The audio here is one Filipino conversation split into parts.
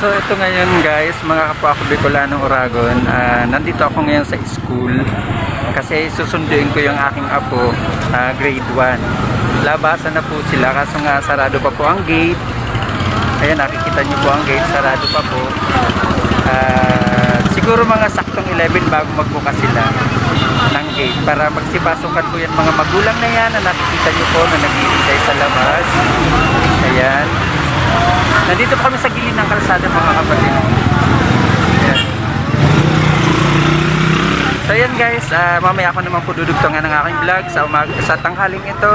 So ito ngayon guys, mga kapwa ko Bicolanong Oragon, nandito ako ngayon sa school kasi susunduin ko yung aking apo, grade 1. Labasan na po sila kaso nga sarado pa po ang gate. Ayan, nakikita nyo po ang gate, sarado pa po. Siguro mga saktong 11 bago magbukas sila ng gate para magsipasukan po yan mga magulang na yan na nakikita nyo po na naghihintay sa labas. Ayan. Nandito po kami sa gilid ng kalsada mga kapatid. Ayan. So yan guys, mamaya ako naman po dudugtungan ng aking vlog sa tanghaling ito.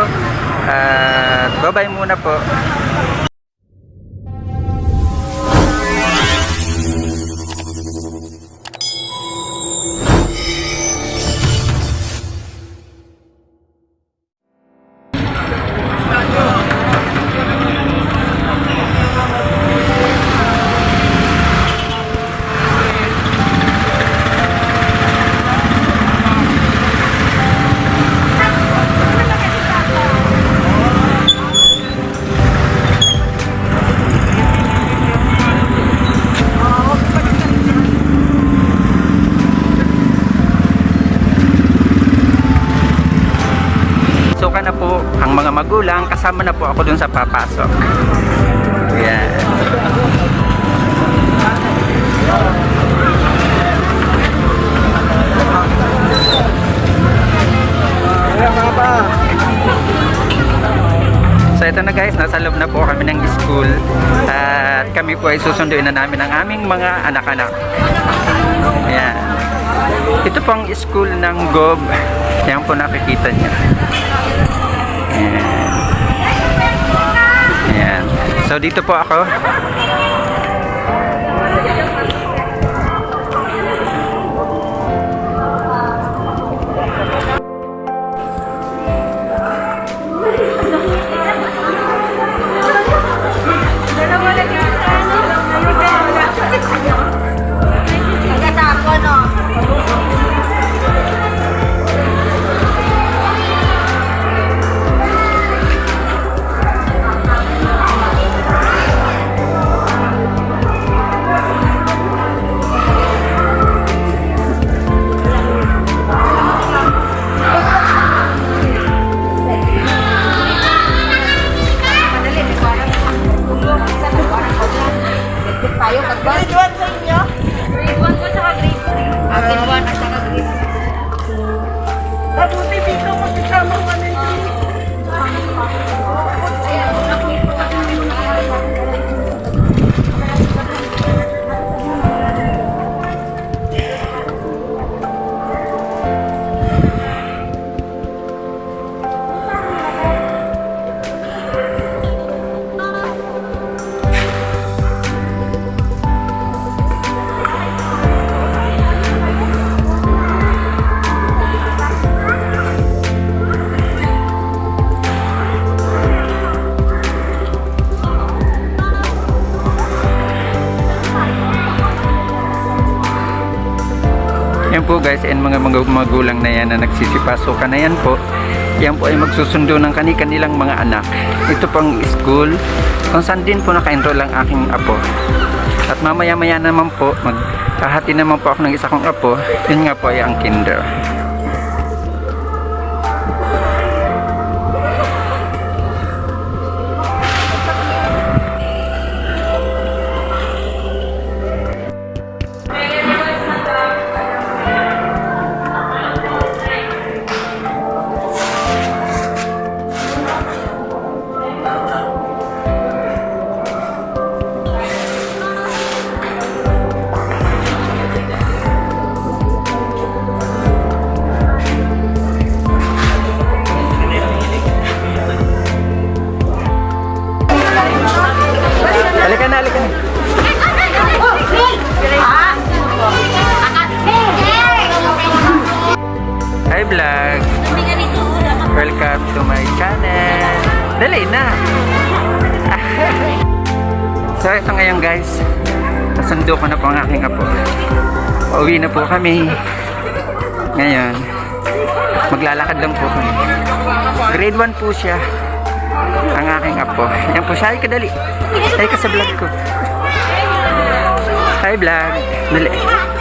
Bye bye muna po. Na po ang mga magulang, kasama na po ako dun sa papasok. Ayan. So ito na guys, nasa loob na po kami ng school at kami po ay susunduin na namin ang aming mga anak-anak. Ayan. Ito pang school ng GOB. Yan po nakikita niya. Ayan. Ayan. So dito po ako. Grade 1 sa inyo? Grade 1 po saka grade 3. Grade 1 at saka grade 3. Mabuti dito magkasama ko na ito. Yan po guys, and mga magulang na yan na nagsisipasukan na yan po. Yan po ay magsusundo ng kanilang mga anak. Ito pang school kung saan din po naka-enroll ang aking apo. At mamaya-maya naman po, maghahati naman po ako ng isa kong apo. Yun nga po ay ang kinder. Halika na. Hi vlog. Welcome to my channel. Dali na. So ito ngayon guys, nasundo ko na po ang aking apo. Pauwi na po kami. Ngayon, maglalakad lang po kami. Grade 1 po siya. ang aking apo. Yan po siya. Ay, kadali. Ay, ka sa vlog ko. Hi vlog. Dali.